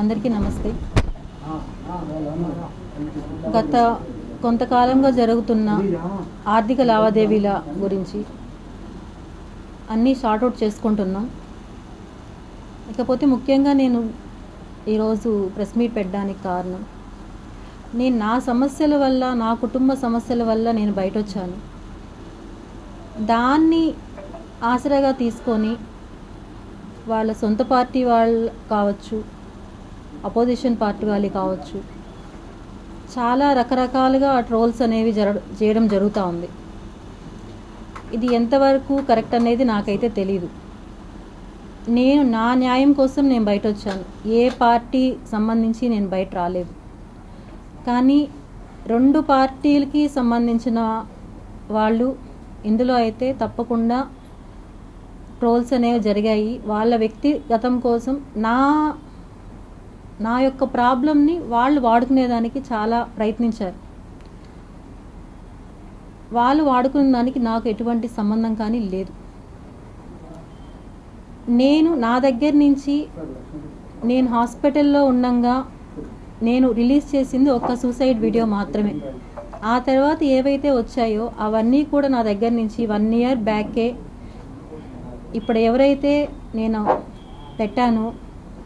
అందరికీ నమస్తే. గత కొంతకాలంగా జరుగుతున్న ఆర్థిక లావాదేవీల గురించి అన్నీ షార్ట్అవుట్ చేసుకుంటున్నాం. ఇకపోతే ముఖ్యంగా నేను ఈరోజు ప్రెస్ మీట్ పెట్టడానికి కారణం, నేను నా సమస్యల వల్ల, నా కుటుంబ సమస్యల వల్ల నేను బయట వచ్చాను. దాన్ని ఆసరాగా తీసుకొని వాళ్ళ సొంత పార్టీ వాళ్ళు కావచ్చు, అపోజిషన్ పార్టీ వాళ్ళు కావచ్చు, చాలా రకరకాలుగా ట్రోల్స్ అనేవి చేయడం జరుగుతూ ఉంది. ఇది ఎంతవరకు కరెక్ట్ అనేది నాకైతే తెలీదు. నేను నా న్యాయం కోసం నేను బయట వచ్చాను. ఏ పార్టీ సంబంధించి నేను బయట రాలేదు. కానీ రెండు పార్టీలకి సంబంధించిన వాళ్ళు ఇందులో అయితే తప్పకుండా ట్రోల్స్ అనేవి జరిగాయి. వాళ్ళ వ్యక్తిగతం కోసం నా యొక్క ప్రాబ్లంని వాళ్ళు వాడుకునేదానికి చాలా ప్రయత్నించారు. వాళ్ళు వాడుకునే దానికి నాకు ఎటువంటి సంబంధం కానీ లేదు. నా దగ్గర నుంచి నేను హాస్పిటల్లో ఉండగా నేను రిలీజ్ చేసింది ఒక సూసైడ్ వీడియో మాత్రమే. ఆ తర్వాత ఏవైతే వచ్చాయో అవన్నీ కూడా నా దగ్గర నుంచి 1 year బ్యాకే, ఇప్పుడు ఎవరైతే నేను పెట్టానో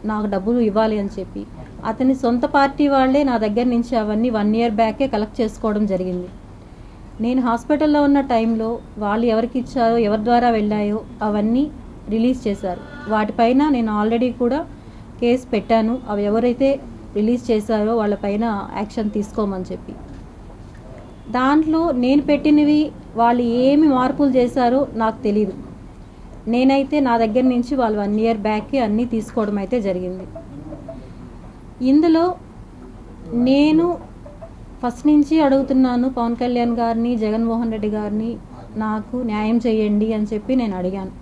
నాకు డబ్బులు ఇవ్వాలి అని చెప్పి అతని సొంత పార్టీ వాళ్ళే నా దగ్గర నుంచి అవన్నీ 1 year బ్యాకే కలెక్ట్ చేసుకోవడం జరిగింది. నేను హాస్పిటల్లో ఉన్న టైంలో వాళ్ళు ఎవరికి ఇచ్చారో, ఎవరి ద్వారా వెళ్ళాయో అవన్నీ రిలీజ్ చేశారు. వాటిపైన నేను ఆల్రెడీ కూడా కేసు పెట్టాను. అవి ఎవరైతే రిలీజ్ చేశారో వాళ్ళపైన యాక్షన్ తీసుకోమని చెప్పి. దాంట్లో నేను పెట్టినవి వాళ్ళు ఏమి మార్పులు చేశారో నాకు తెలీదు. నేనైతే నా దగ్గర నుంచి వాళ్ళు 1 year బ్యాక్కి అన్నీ తీసుకోవడం అయితే జరిగింది. ఇందులో నేను ఫస్ట్ నుంచి అడుగుతున్నాను పవన్ కళ్యాణ్ గారిని, జగన్మోహన్ రెడ్డి గారిని, నాకు న్యాయం చేయండి అని చెప్పి నేను అడిగాను.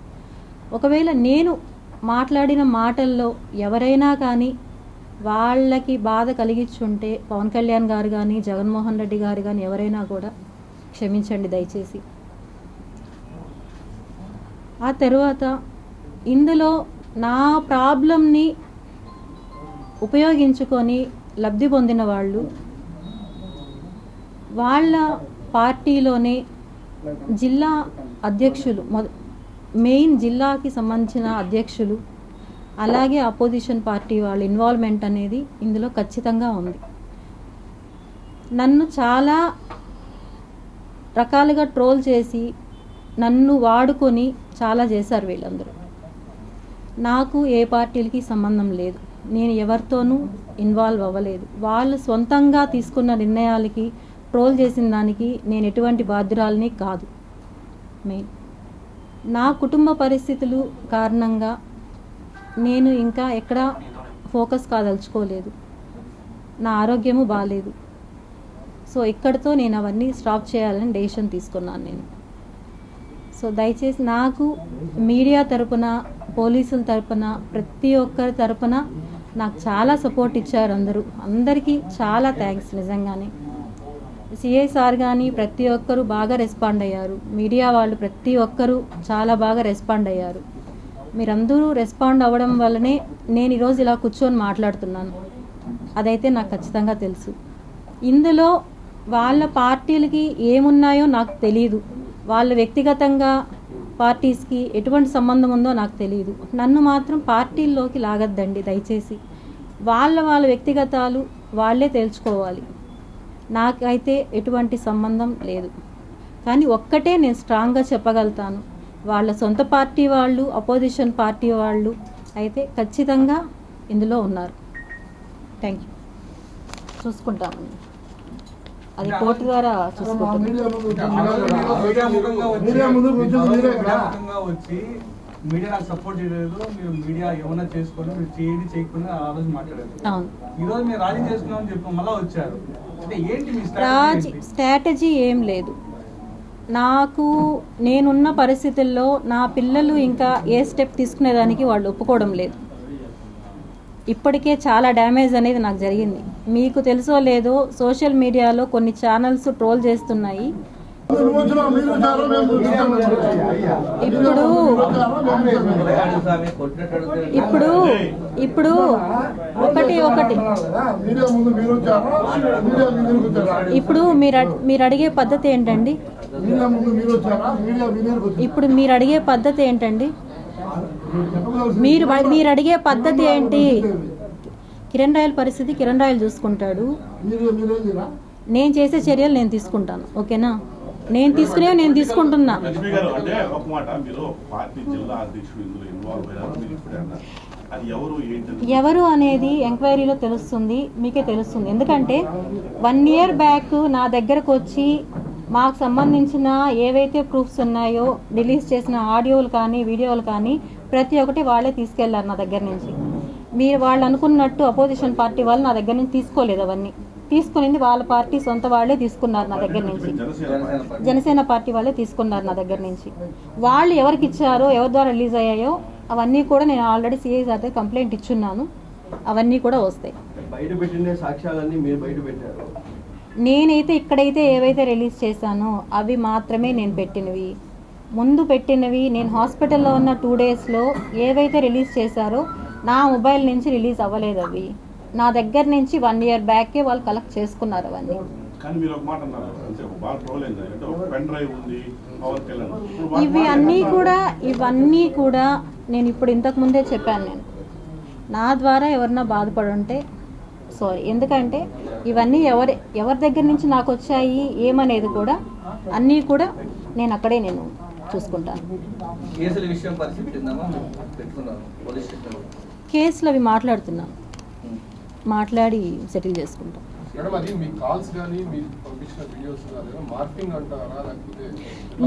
ఒకవేళ నేను మాట్లాడిన మాటల్లో ఎవరైనా కానీ వాళ్ళకి బాధ కలిగించుంటే పవన్ కళ్యాణ్ గారు కానీ, జగన్మోహన్ రెడ్డి గారు కానీ ఎవరైనా కూడా క్షమించండి దయచేసి. ఆ తర్వాత ఇందులో నా ప్రాబ్లంని ఉపయోగించుకొని లబ్ధి పొందిన వాళ్ళు వాళ్ళ పార్టీలోనే జిల్లా అధ్యక్షులు, మెయిన్ జిల్లాకి సంబంధించిన అధ్యక్షులు, అలాగే అపోజిషన్ పార్టీ వాళ్ళ ఇన్వాల్వ్మెంట్ అనేది ఇందులో ఖచ్చితంగా ఉంది. నన్ను చాలా రకాలుగా ట్రోల్ చేసి నన్ను వాడుకొని చాలా చేశారు వీళ్ళందరూ. నాకు ఏ పార్టీలకి సంబంధం లేదు. నేను ఎవరితోనూ ఇన్వాల్వ్ అవ్వలేదు. వాళ్ళు సొంతంగా తీసుకున్న నిర్ణయాలకి ట్రోల్ చేసిన దానికి నేను ఎటువంటి బాధ్యురాలని కాదు. మెయిన్ నా కుటుంబ పరిస్థితులు కారణంగా నేను ఇంకా ఎక్కడ ఫోకస్ కాదలుచుకోలేదు. నా ఆరోగ్యము బాగాలేదు. సో ఇక్కడితో నేను అవన్నీ స్టాప్ చేయాలని డెసిషన్ తీసుకున్నాను నేను. సో దయచేసి నాకు మీడియా తరపున, పోలీసుల తరపున, ప్రతి ఒక్కరి తరపున నాకు చాలా సపోర్ట్ ఇచ్చారు అందరూ. అందరికీ చాలా థ్యాంక్స్. నిజంగానే సిఐ సార్ కానీ ప్రతి ఒక్కరూ బాగా రెస్పాండ్ అయ్యారు. మీడియా వాళ్ళు ప్రతి ఒక్కరూ చాలా బాగా రెస్పాండ్ అయ్యారు. మీరందరూ రెస్పాండ్ అవ్వడం వల్లనే నేను ఈరోజు ఇలా కూర్చొని మాట్లాడుతున్నాను. అదైతే నాకు ఖచ్చితంగా తెలుసు. ఇందులో వాళ్ళ పార్టీలకి ఏమున్నాయో నాకు తెలీదు. వాళ్ళ వ్యక్తిగతంగా పార్టీస్కి ఎటువంటి సంబంధం ఉందో నాకు తెలియదు. నన్ను మాత్రం పార్టీల్లోకి లాగద్దండి దయచేసి. వాళ్ళ వ్యక్తిగతాలు వాళ్ళే తేల్చుకోవాలి. నాకైతే ఎటువంటి సంబంధం లేదు. కానీ ఒక్కటే నేను స్ట్రాంగ్గా చెప్పగలుగుతాను, వాళ్ళ సొంత పార్టీ వాళ్ళు, అపోజిషన్ పార్టీ వాళ్ళు అయితే ఖచ్చితంగా ఇందులో ఉన్నారు. Thank you. చూసుకుంటామండి, అది కోర్టు ద్వారా చూసుకుంటాం. మీడియా నాకు సపోర్ట్ చేయలేదు, మీరు మీడియా ఏమైనా చేసుకొని మీరు చేయండి చేయకుండా ఆ రోజు మాట్లాడారు. ఈరోజు మీరు రాజీ చేసుకున్నామని చెప్పి మళ్ళీ వచ్చారు. అంటే ఏంటి మీ స్ట్రాటజీ? ఏం లేదు. నాకు నేనున్న పరిస్థితుల్లో నా పిల్లలు ఇంకా ఏ స్టెప్ తీసుకునేదానికి వాళ్ళు ఒప్పుకోవడం లేదు. ఇప్పటికే చాలా డ్యామేజ్ అనేది నాకు జరిగింది. మీకు తెలుసో లేదో, సోషల్ మీడియాలో కొన్ని ఛానల్స్ ట్రోల్ చేస్తున్నాయి. ఇప్పుడు ఇప్పుడు ఒకటి ఇప్పుడు మీరు అడిగే పద్ధతి ఏంటండి? ఇప్పుడు మీరు అడిగే పద్ధతి ఏంటండి? మీరు అడిగే పద్ధతి ఏంటి? కిరణ్ రాయల్ పరిస్థితి కిరణ్ రాయల్ చూసుకుంటాడు. నేను చేసే చర్యలు నేను తీసుకుంటాను. ఓకేనా? నేను తీసుకుంటున్నా. ఎవరు అనేది ఎంక్వైరీలో తెలుస్తుంది, మీకే తెలుస్తుంది. ఎందుకంటే 1 year బ్యాక్ నా దగ్గరకు వచ్చి మాకు సంబంధించిన ఏవైతే ప్రూఫ్స్ ఉన్నాయో, రిలీజ్ చేసిన ఆడియోలు కానీ వీడియోలు కానీ ప్రతి ఒక్కటి వాళ్ళే తీసుకెళ్లారు నా దగ్గర నుంచి. మీరు వాళ్ళు అనుకున్నట్టు అపోజిషన్ పార్టీ వాళ్ళు నా దగ్గర నుంచి తీసుకోలేదు. అవన్నీ తీసుకునింది వాళ్ళ పార్టీ సొంత వాళ్ళే తీసుకున్నారు నా దగ్గర నుంచి. జనసేన పార్టీ వాళ్ళే తీసుకున్నారు నా దగ్గర నుంచి. వాళ్ళు ఎవరికి ఇచ్చారో, ఎవరి ద్వారా రిలీజ్ అయ్యాయో అవన్నీ కూడా నేను ఆల్రెడీ సిఐ సార్ దగ్గర కంప్లైంట్ ఇచ్చున్నాను. అవన్నీ కూడా వస్తాయి. నేనైతే ఇక్కడైతే ఏవైతే రిలీజ్ చేశానో అవి మాత్రమే నేను పెట్టినవి. ముందు పెట్టినవి నేను హాస్పిటల్లో ఉన్న 2 daysలో ఏవైతే రిలీజ్ చేశారో నా మొబైల్ నుంచి రిలీజ్ అవ్వలేదు. అవి నా దగ్గర నుంచి 1 year బ్యాకే వాళ్ళు కలెక్ట్ చేసుకున్నారు అవన్నీ. ఇవన్నీ కూడా నేను ఇప్పుడు ఇంతకు ముందే చెప్పాను. నేను నా ద్వారా ఎవరన్నా బాధపడి ఉంటే సారీ. ఎందుకంటే ఇవన్నీ ఎవరి దగ్గర నుంచి నాకు వచ్చాయి ఏమనేది కూడా అన్నీ కూడా నేను అక్కడే నేను చూసుకుంటాను. కేసులు అవి మాట్లాడుతున్నాను, మాట్లాడి సెటిల్ చేసుకుంటాం.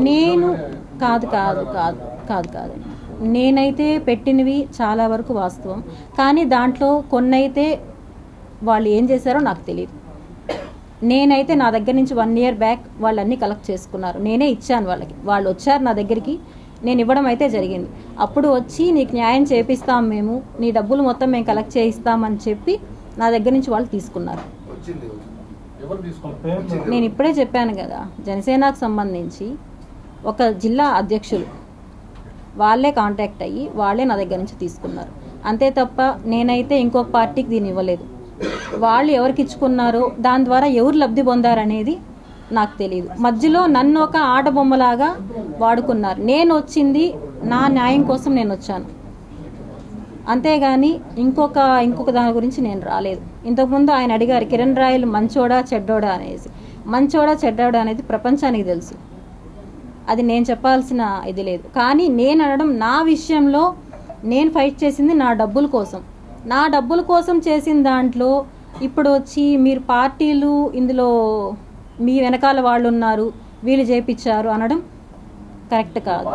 నేను కాదు నేనైతే పెట్టినవి చాలా వరకు వాస్తవం. కానీ దాంట్లో కొన్నైతే వాళ్ళు ఏం చేశారో నాకు తెలియదు. నేనైతే నా దగ్గర నుంచి 1 year బ్యాక్ వాళ్ళు అన్నీ కలెక్ట్ చేసుకున్నారు. నేనే ఇచ్చాను వాళ్ళకి. వాళ్ళు వచ్చారు నా దగ్గరికి, నేను ఇవ్వడం అయితే జరిగింది. అప్పుడు వచ్చి నీకు న్యాయం చేపిస్తాం, మేము నీ డబ్బులు మొత్తం మేము కలెక్ట్ చేయిస్తామని చెప్పి నా దగ్గర నుంచి వాళ్ళు తీసుకున్నారు. నేను ఇప్పుడే చెప్పాను కదా, జనసేనకు సంబంధించి ఒక జిల్లా అధ్యక్షులు వాళ్ళే కాంటాక్ట్ అయ్యి వాళ్ళే నా దగ్గర నుంచి తీసుకున్నారు. అంతే తప్ప నేనైతే ఇంకొక పార్టీకి దీన్ని ఇవ్వలేదు. వాళ్ళు ఎవరికి ఇచ్చుకున్నారో దాని ద్వారా ఎవరు లబ్ధి పొందారనేది నాకు తెలియదు. మధ్యలో నన్ను ఒక ఆట బొమ్మలాగా వాడుకున్నారు. నేను వచ్చింది నా న్యాయం కోసం నేను వచ్చాను, అంతేగాని ఇంకొక దాని గురించి నేను రాలేదు. ఇంతకుముందు ఆయన అడిగారు కిరణ్ రాయల్ మంచోడా చెడ్డోడా అనేసి. మంచోడా చెడ్డోడా అనేది ప్రపంచానికి తెలుసు, అది నేను చెప్పాల్సిన ఇది లేదు. కానీ నేను అనడం, నా విషయంలో నేను ఫైట్ చేసింది నా డబ్బుల కోసం. నా డబ్బుల కోసం చేసిన దాంట్లో ఇప్పుడు వచ్చి మీరు పార్టీలు ఇందులో మీ వెనకాల వాళ్ళు ఉన్నారు, వీళ్ళు చేపించారు అనడం కరెక్ట్ కాదు.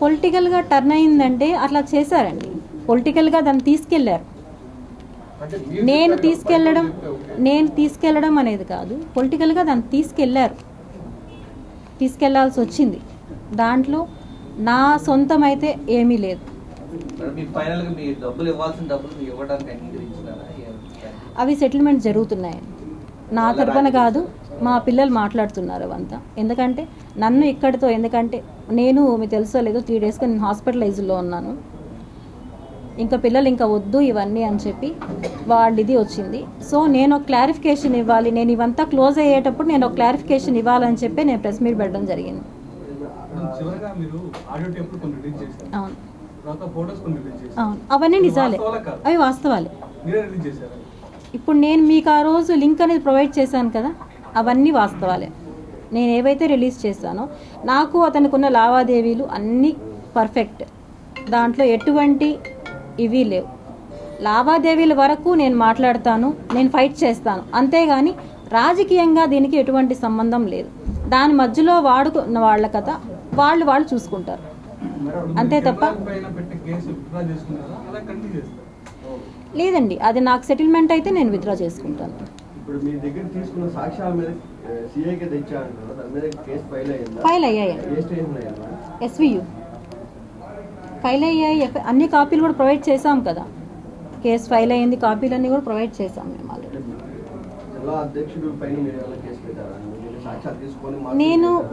పొలిటికల్గా టర్న్ అయిందంటే అట్లా చేశారండి. పొలిటికల్గా దాన్ని తీసుకెళ్లారు. నేను తీసుకెళ్లడం అనేది కాదు, పొలిటికల్గా దాన్ని తీసుకెళ్లాల్సి వచ్చింది. దాంట్లో నా సొంతం అయితే ఏమీ లేదు. అవి సెటిల్మెంట్ జరుగుతున్నాయి. నా తరపున కాదు, మా పిల్లలు మాట్లాడుతున్నారు అవంతా. ఎందుకంటే నన్ను ఇక్కడితో, ఎందుకంటే నేను మీకు తెలుసో లేదో 3 daysగా నేను హాస్పిటలైజ్లో ఉన్నాను. ఇంకా పిల్లలు ఇంకా వద్దు ఇవన్నీ అని చెప్పి వాళ్ళది వచ్చింది. సో నేను ఒక క్లారిఫికేషన్ ఇవ్వాలి, నేను ఇవంతా క్లోజ్ అయ్యేటప్పుడు నేను ఒక క్లారిఫికేషన్ ఇవ్వాలని చెప్పి నేను ప్రెస్ మీట్ పెట్టడం జరిగింది. అవును, అవన్నీ నిజాలే, అవి వాస్తవాలే. ఇప్పుడు నేను మీకు ఆ రోజు లింక్ అనేది ప్రొవైడ్ చేశాను కదా, అవన్నీ వాస్తవాలే. నేను ఏవైతే రిలీజ్ చేశానో నాకు అతనికి ఉన్న లావాదేవీలు అన్నీ పర్ఫెక్ట్, దాంట్లో ఎటువంటి ఇవి లేవు. లావాదేవీల వరకు నేను మాట్లాడతాను, నేను ఫైట్ చేస్తాను, అంతేగాని రాజకీయంగా దీనికి ఎటువంటి సంబంధం లేదు. దాని మధ్యలో వాడుకున్న వాళ్ళ కథ వాళ్ళు చూసుకుంటారు, అంతే తప్ప లేదండి. అది నాకు సెటిల్మెంట్ అయితే నేను విత్డ్రా చేసుకుంటాను. ఫైల్ అయ్యాయి. SVU ఫైల్ అయ్యాయి, అన్ని కాపీలు కూడా ప్రొవైడ్ చేశాం కదా. కేసు ఫైల్ అయ్యింది, కాపీలన్నీ కూడా ప్రొవైడ్ చేశాం మేము ఆల్రెడీ.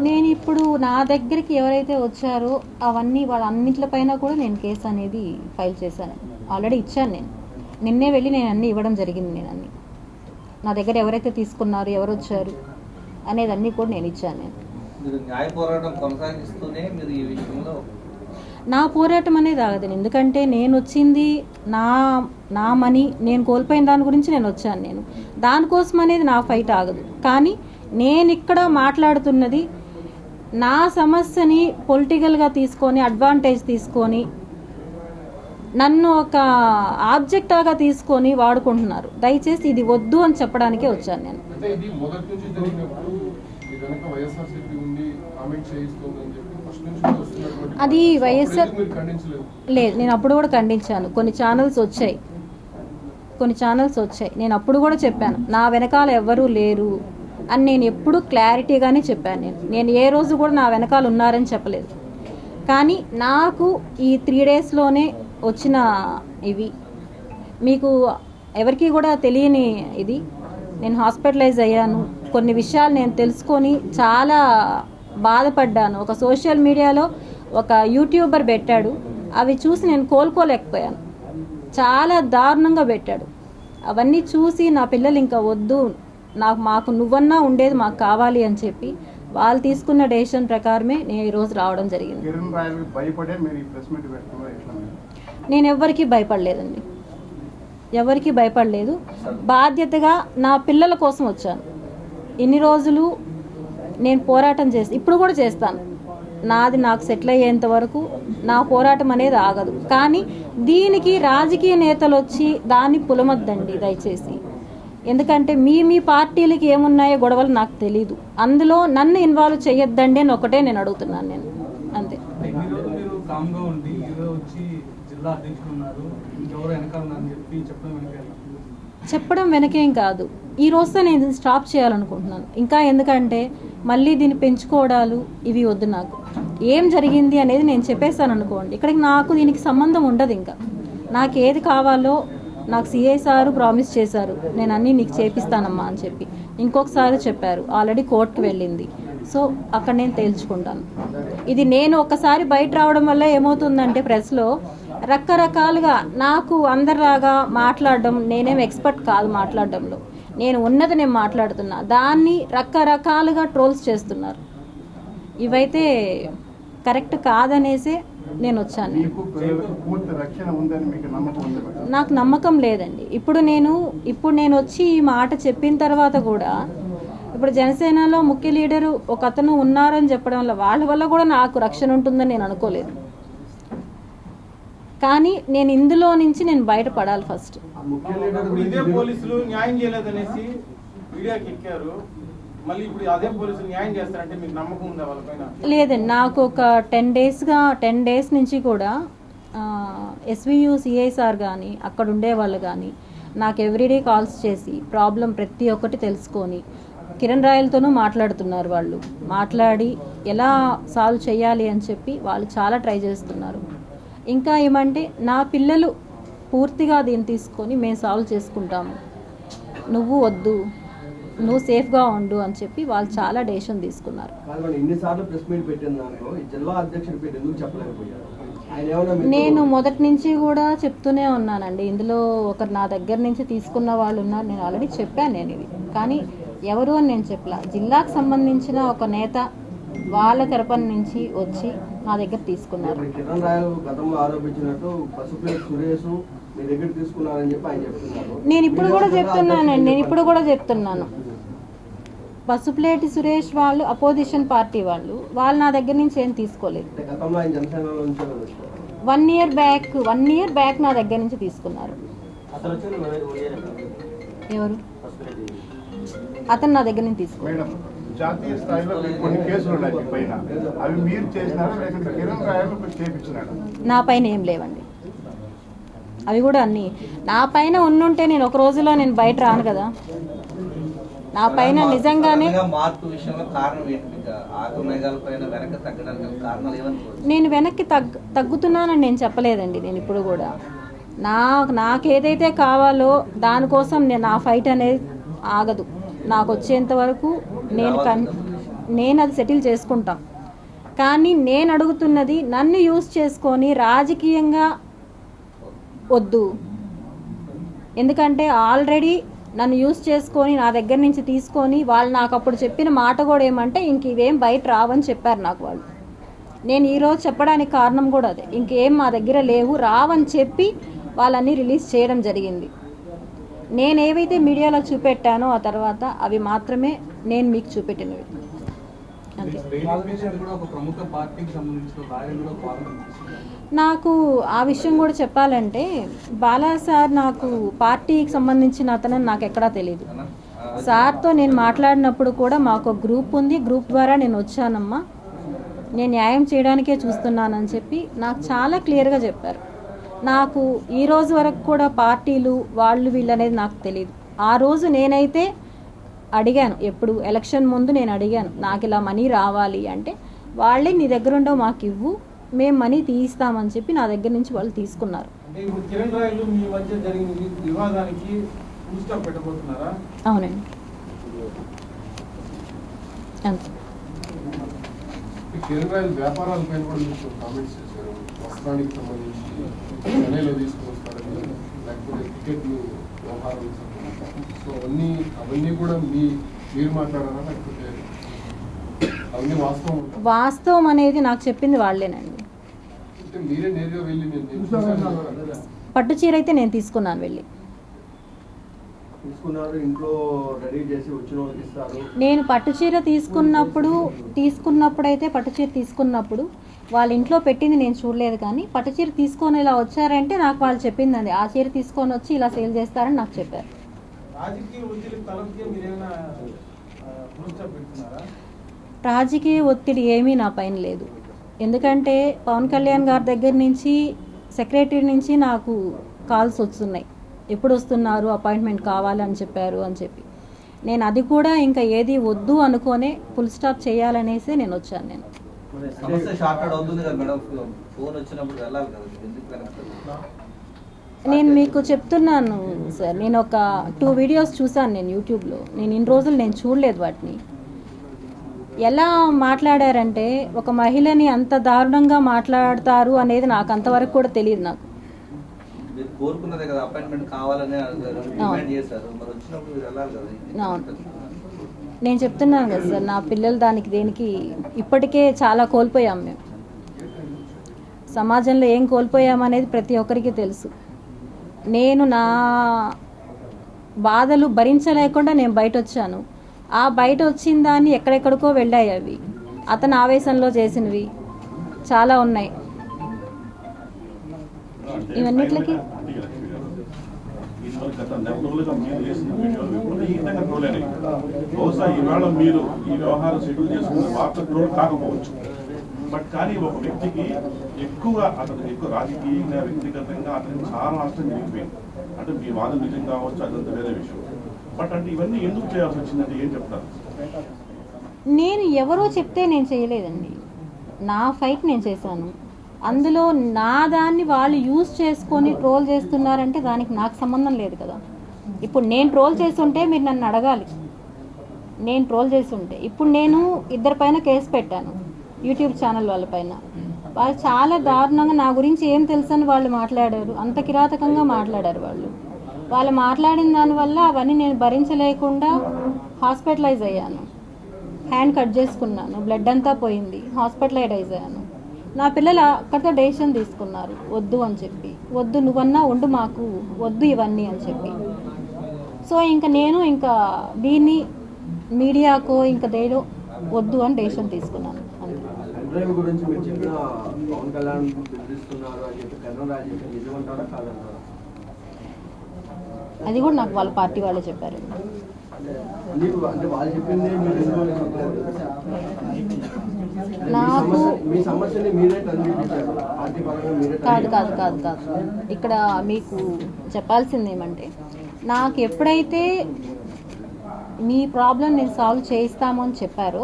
నేను ఇప్పుడు నా దగ్గరికి ఎవరైతే వచ్చారో అవన్నీ వాళ్ళన్నింటిపైన కూడా నేను కేసు అనేది ఫైల్ చేశాను. ఆల్రెడీ ఇచ్చాను. నేను నిన్నే వెళ్ళి నేను అన్నీ ఇవ్వడం జరిగింది. నేను అన్నీ నా దగ్గర ఎవరైతే తీసుకున్నారు, ఎవరు వచ్చారు అనేది అన్నీ కూడా నేను ఇచ్చాను. నేను న్యాయ పోరాటం కొనసాగిస్తూనే మీరు ఈ విషయంలో నా పోరాటం అనేది ఆగదు. ఎందుకంటే నేను వచ్చింది నా మనీ నేను కోల్పోయిన దాని గురించి నేను వచ్చాను. నేను దానికోసం అనేది నా ఫైట్ ఆగదు. కానీ నేను ఇక్కడ మాట్లాడుతున్నది నా సమస్యని పొలిటికల్గా తీసుకొని అడ్వాంటేజ్ తీసుకొని నన్ను ఒక ఆబ్జెక్ట్గా తీసుకొని వాడుకుంటున్నారు. దయచేసి ఇది వద్దు అని చెప్పడానికే వచ్చాను నేను. అది వైఎస్ఆర్ లేదు, నేను అప్పుడు కూడా ఖండించాను. కొన్ని ఛానల్స్ వచ్చాయి, నేను అప్పుడు కూడా చెప్పాను నా వెనకాల ఎవ్వరూ లేరు అని. నేను ఎప్పుడు క్లారిటీగానే చెప్పాను. నేను ఏ రోజు కూడా నా వెనకాల ఉన్నారని చెప్పలేదు. కానీ నాకు ఈ 3 డేస్లోనే వచ్చిన ఇవి మీకు ఎవరికి కూడా తెలియని ఇది. నేను హాస్పిటలైజ్ అయ్యాను. కొన్ని విషయాలు నేను తెలుసుకొని చాలా బాధపడ్డాను. ఒక సోషల్ మీడియాలో ఒక యూట్యూబర్ పెట్టాడు, అవి చూసి నేను కోలుకోలేకపోయాను. చాలా దారుణంగా పెట్టాడు. అవన్నీ చూసి నా పిల్లలు ఇంకా వద్దు, మాకు నువ్వన్నా ఉండేది మాకు కావాలి అని చెప్పి వాళ్ళు తీసుకున్న డెసిషన్ ప్రకారమే నేను ఈరోజు రావడం జరిగింది. నేను ఎవరికి భయపడలేదండి, ఎవరికి భయపడలేదు. బాధ్యతగా నా పిల్లల కోసం వచ్చాను. ఇన్ని రోజులు నేను పోరాటం చేసి ఇప్పుడు కూడా చేస్తాను. నాకు సెటిల్ అయ్యేంత వరకు నా పోరాటం అనేది ఆగదు. కానీ దీనికి రాజకీయ నేతలు వచ్చి దాన్ని పులమొద్దండి దయచేసి. ఎందుకంటే మీ పార్టీలకి ఏమున్నాయో గొడవలు నాకు తెలీదు. అందులో నన్ను ఇన్వాల్వ్ చేయొద్దండి అని ఒకటే నేను అడుగుతున్నాను. నేను అంతే. చెప్పడం వెనకేం కాదు, ఈ రోజుతో నేను స్టాప్ చేయాలనుకుంటున్నాను. ఇంకా ఎందుకంటే మళ్ళీ దీన్ని పెంచుకోవడాలు ఇవి వద్దు. నాకు ఏం జరిగింది అనేది నేను చెప్పేశాను అనుకోండి, ఇక్కడికి నాకు దీనికి సంబంధం ఉండదు. ఇంకా నాకు ఏది కావాలో నాకు సిఐ సారు ప్రామిస్ చేశారు, నేను అన్నీ నీకు చేపిస్తానమ్మా అని చెప్పి. ఇంకొకసారి చెప్పారు, ఆల్రెడీ కోర్టుకు వెళ్ళింది. సో అక్కడ నేను తేల్చుకుంటాను. ఇది నేను ఒకసారి బయట రావడం వల్ల ఏమవుతుందంటే ప్రెస్లో రకరకాలుగా నాకు అందరిలాగా మాట్లాడడం, నేనేం ఎక్స్పర్ట్ కాదు మాట్లాడడంలో. నేను ఉన్నది నేను మాట్లాడుతున్నా, దాన్ని రకరకాలుగా ట్రోల్స్ చేస్తున్నారు. ఇవైతే కరెక్ట్ కాదనేసే నేను వచ్చాను. నాకు నమ్మకం లేదండి. ఇప్పుడు నేను వచ్చి ఈ మాట చెప్పిన తర్వాత కూడా ఇప్పుడు జనసేనలో ముఖ్య లీడరు ఒక అతను ఉన్నారని చెప్పడం వల్ల వాళ్ళ వల్ల కూడా నాకు రక్షణ ఉంటుందని నేను అనుకోలేదు. కానీ నేను ఇందులో నుంచి నేను బయటపడాలి ఫస్ట్. పోలీసులు న్యాయం చేయలేదనేసి మీడియాకి ఎక్కారు, మళ్ళీ ఇప్పుడు అదే పోలీసులు న్యాయం చేస్తారంటే మీకు నమ్మకం ఉందా వాళ్ళపైన? లేదండి, నాకు ఒక 10 డేస్ నుంచి కూడా ఎస్వియు సిఐ సార్ కానీ అక్కడ ఉండేవాళ్ళు కానీ నాకు ఎవ్రీడే కాల్స్ చేసి ప్రాబ్లం ప్రతి ఒక్కటి తెలుసుకొని కిరణ్ రాయలతోనూ మాట్లాడుతున్నారు. వాళ్ళు మాట్లాడి ఎలా సాల్వ్ చేయాలి అని చెప్పి వాళ్ళు చాలా ట్రై చేస్తున్నారు. ఇంకా ఏమంటే నా పిల్లలు పూర్తిగా దీన్ని తీసుకొని మేము సాల్వ్ చేసుకుంటాము, నువ్వు వద్దు, నువ్వు సేఫ్గా ఉండు అని చెప్పి వాళ్ళు చాలా డెసిషన్ తీసుకున్నారు. నేను మొదటి నుంచి కూడా చెప్తూనే ఉన్నానండి. ఇందులో ఒకరు నా దగ్గర నుంచి తీసుకున్న వాళ్ళు ఉన్నారు, నేను ఆల్రెడీ చెప్పాను నేను ఇది. కానీ ఎవరు అని నేను చెప్పలా. జిల్లాకు సంబంధించిన ఒక నేత వాళ్ళ తరపున నుంచి వచ్చి నా దగ్గర తీసుకున్నారు. నేను ఇప్పుడు కూడా చెప్తున్నాను, పసుపులేటి సురేష్ వాళ్ళు అపోజిషన్ పార్టీ వాళ్ళు నా దగ్గర నుంచి ఏం తీసుకోలేదు. 1 year బ్యాక్ నా దగ్గర నుంచి తీసుకున్నారు. ఎవరు అతను నా దగ్గర నుంచి తీసుకున్నారు. జాతీయ స్థాయిలో కొన్ని కేసులు ఉన్నాయి పైన, అవి మీరు చేసినారా లేకపోతే కిరణ్ రాయలు చేయించినారా? నా పైన ఏం లేవండి. అవి కూడా అన్నీ నా పైన ఉండుంటే నేను ఒక రోజులో నేను బయట రాను కదా. నా పైన నిజంగానే మార్పు విషయంలో కారణం ఏంటి? ఆగమేఘాల పైన వెనక్కి తగ్గడానికి కారణాలు ఏమనుకోవచ్చు? నేను వెనక్కి తగ్గుతున్నానని నేను చెప్పలేదండి. నేను ఇప్పుడు కూడా నాకేదైతే కావాలో దానికోసం నా ఫైట్ అనేది ఆగదు. నాకు వచ్చేంత వరకు నేను అది సెటిల్ చేసుకుంటాం. కానీ నేను అడుగుతున్నది నన్ను యూజ్ చేసుకొని రాజకీయంగా వద్దు. ఎందుకంటే ఆల్రెడీ నన్ను యూజ్ చేసుకొని నా దగ్గర నుంచి తీసుకొని వాళ్ళు నాకు అప్పుడు చెప్పిన మాట కూడా ఏమంటే ఇంక ఇవేం బయట రావని చెప్పారు నాకు వాళ్ళు. నేను ఈరోజు చెప్పడానికి కారణం కూడా అదే. ఇంకేం మా దగ్గర లేవు రావని చెప్పి వాళ్ళని రిలీజ్ చేయడం జరిగింది. నేను ఏవైతే మీడియాలో చూపెట్టానో ఆ తర్వాత అవి మాత్రమే నేను మీకు చూపెట్టినవి. అంతే. నాకు ఆ విషయం కూడా చెప్పాలంటే బాలా సార్ నాకు పార్టీకి సంబంధించిన అతనని నాకు ఎక్కడా తెలియదు. సార్తో నేను మాట్లాడినప్పుడు కూడా మాకు గ్రూప్ ఉంది, గ్రూప్ ద్వారా నేను వచ్చానమ్మా, నేను న్యాయం చేయడానికే చూస్తున్నానని చెప్పి నాకు చాలా క్లియర్గా చెప్పారు. నాకు ఈ రోజు వరకు కూడా పార్టీలు వాళ్ళు వీళ్ళు అనేది నాకు తెలియదు. ఆ రోజు నేనైతే అడిగాను, ఎప్పుడు ఎలక్షన్ ముందు నేను అడిగాను నాకు ఇలా మనీ రావాలి అంటే వాళ్ళే నీ దగ్గర ఉండవు మాకు ఇవ్వు, మేము మనీ తీయిస్తామని చెప్పి నా దగ్గర నుంచి వాళ్ళు తీసుకున్నారు. కిరణ్ రాయలు మీ మధ్య జరిగిన వివాదానికి ఫుల్ స్టాప్ పెట్టబోతున్నారా? అవునండి, అంతే. కిరణ్ రాయలు వ్యాపారాలపైన కూడా మీకు కామెంట్స్ చేశారు. వస్త్రానికి సంబంధించి చెన్నైలో తీసుకుని వస్తారని, లేకపోతే టికెట్లు వ్యవహారం. సో అవన్నీ కూడా మీరు మాట్లాడారా, లేకపోతే అవన్నీ వాస్తవం అనేది నాకు చెప్పింది వాళ్ళేనండి. మీరే నేరుగా వెళ్ళి పట్టు చీర అయితే నేను తీసుకున్నాను, వెళ్ళి తీసుకున్నారు, ఇంట్లో రెడీ చేసి వచ్చిన వాళ్ళకి ఇస్తారు. నేను పట్టు చీర తీసుకున్నప్పుడైతే పట్టు చీర తీసుకున్నప్పుడు వాళ్ళ ఇంట్లో పెట్టింది నేను చూడలేదు. కానీ పట్టు చీర తీసుకొని ఇలా వచ్చారంటే నాకు వాళ్ళు చెప్పిందండి, ఆ చీర తీసుకొని వచ్చి ఇలా సేల్ చేస్తారని నాకు చెప్పారు. రాజకీయ ఒత్తిడి ఏమీ నా పైన లేదు. ఎందుకంటే పవన్ కళ్యాణ్ గారి దగ్గర నుంచి సెక్రటరీ నుంచి నాకు కాల్స్ వస్తున్నాయి, ఎప్పుడు వస్తున్నారు, అపాయింట్మెంట్ కావాలని చెప్పారు అని చెప్పి. నేను అది కూడా ఇంకా ఏది వద్దు అనుకోనే ఫుల్ స్టాప్ చేయాలనేసి నేను వచ్చాను. నేను నేను మీకు చెప్తున్నాను సార్, నేను ఒక 2 వీడియోస్ చూసాను నేను యూట్యూబ్లో. నేను ఇన్ని రోజులు నేను చూడలేదు వాటిని. ఎలా మాట్లాడారంటే ఒక మహిళని అంత దారుణంగా మాట్లాడతారు అనేది నాకు అంతవరకు కూడా తెలియదు. నాకు నేను చెప్తున్నాను కదా సార్, నా పిల్లలు దేనికి ఇప్పటికే చాలా కోల్పోయాం మేము. సమాజంలో ఏం కోల్పోయామనేది ప్రతి ఒక్కరికి తెలుసు. నేను నా బాధలు భరించలేకుండా నేను బయట వచ్చాను. ఆ బయట వచ్చిన దాన్ని ఎక్కడెక్కడికో వెళ్ళాయి. అవి అతను ఆవేశంలో చేసినవి చాలా ఉన్నాయి. ఇవన్నిట్లకి బహుశా ఈవేళ మీరు ఈ వ్యవహారం షెడ్యూల్ చేసుకున్న వార్త ట్రోల్ కాకపోవచ్చు, బట్ కానీ ఒక వ్యక్తికి ఎక్కువ రాజకీయంగా వ్యక్తిగతంగా అతనికి చాలా నష్టం జరిగిపోయింది. అంటే మీ వాదన నిజం కావచ్చు, అదంతా వేరే విషయం. బట్ అంటే ఇవన్నీ ఎందుకు చేయాల్సి వచ్చిందంటే ఏం చెప్తారు? నేను ఎవరో చెప్తే నేను చేయలేదండి, నా ఫైట్ నేను చేశాను. అందులో నా దాన్ని వాళ్ళు యూజ్ చేసుకొని ట్రోల్ చేస్తున్నారంటే దానికి నాకు సంబంధం లేదు కదా. ఇప్పుడు నేను ట్రోల్ చేస్తుంటే మీరు నన్ను అడగాలి, నేను ట్రోల్ చేస్తుంటే. ఇప్పుడు నేను 2 పైన కేసు పెట్టాను, యూట్యూబ్ ఛానల్ వాళ్ళపైన. వాళ్ళు చాలా దారుణంగా నా గురించి ఏం తెలుసని వాళ్ళు మాట్లాడారు, అంత కిరాతకంగా మాట్లాడారు వాళ్ళు మాట్లాడిన దానివల్ల అవన్నీ నేను భరించలేకుండా హాస్పిటలైజ్ అయ్యాను. హ్యాండ్ కట్ చేసుకున్నాను, బ్లడ్ అంతా పోయింది, హాస్పిటలైజ్ అయ్యాను. నా పిల్లలు అక్కడితో డెసిషన్ తీసుకున్నారు, వద్దు అని చెప్పి, వద్దు నువ్వన్నా ఉండు, మాకు వద్దు ఇవన్నీ అని చెప్పి. సో నేను దీన్ని మీడియాకో దేదో వద్దు అని డెసిషన్ తీసుకున్నాను. గురించి మీరు చెప్పిన పవన్ కళ్యాణ్ బెదిరిస్తున్నారు అని చెప్పి కర్నూలు రాజకీయం నిజమంటారా కాదంటారా? అది కూడా నాకు వాళ్ళ పార్టీ వాళ్ళే చెప్పారు. అంటే వాళ్ళు చెప్పింది నాకు మీ సమస్యని మీరే పార్టీ పరంగా మీరే కాదు. ఇక్కడ మీకు చెప్పాల్సింది ఏమంటే, నాకు ఎప్పుడైతే మీ ప్రాబ్లం నేను సాల్వ్ చేయిస్తాము అని చెప్పారో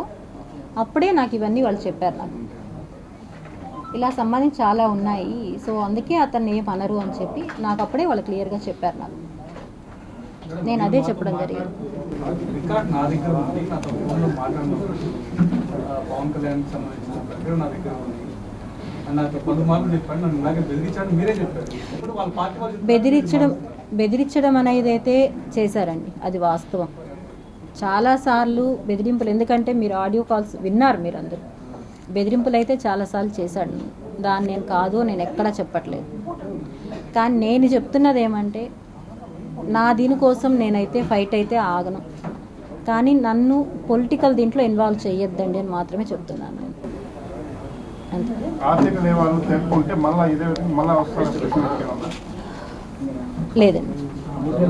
అప్పుడే నాకు ఇవన్నీ వాళ్ళు చెప్పారు. నాకు ఇలా సంబంధించి చాలా ఉన్నాయి, సో అందుకే అతన్ని ఏం అనరు అని చెప్పి నాకు అప్పుడే వాళ్ళు క్లియర్గా చెప్పారు. నాకు నేను అదే చెప్పడం జరిగింది. రికార్డ్ నా దగ్గర ఉంది, నాతో ఫోన్లో మాట్లాడినప్పుడు పవన్ కళ్యాణ్కి సంబంధించిన ప్రక్రియ నా దగ్గర ఉంది అని నాతో 10 మార్లు చెప్పాడు. నన్ను ఇలాగే బెదిరించాడని మీరే చెప్పారు. ఇప్పుడు వాళ్ళ పార్టీ వాళ్ళు బెదిరించడం అనేది అయితే చేశారండి, అది వాస్తవం. చాలాసార్లు బెదిరింపులు, ఎందుకంటే మీరు ఆడియో కాల్స్ విన్నారు మీరు అందరూ, బెదిరింపులు అయితే చాలాసార్లు చేశాడు. దాన్ని నేను కాదు, నేను ఎక్కడా చెప్పట్లేదు. కానీ నేను చెప్తున్నది ఏమంటే నా దీనికోసం నేనైతే ఫైట్ అయితే ఆగను, కానీ నన్ను పొలిటికల్ దీంట్లో ఇన్వాల్వ్ చేయొద్దండి అని మాత్రమే చెప్తున్నాను నేను. అంతే. ఆర్థిక నియమాలు తెలుపుకుంటే మళ్ళీ ఇదే మళ్ళీ వస్తారు లేదండి.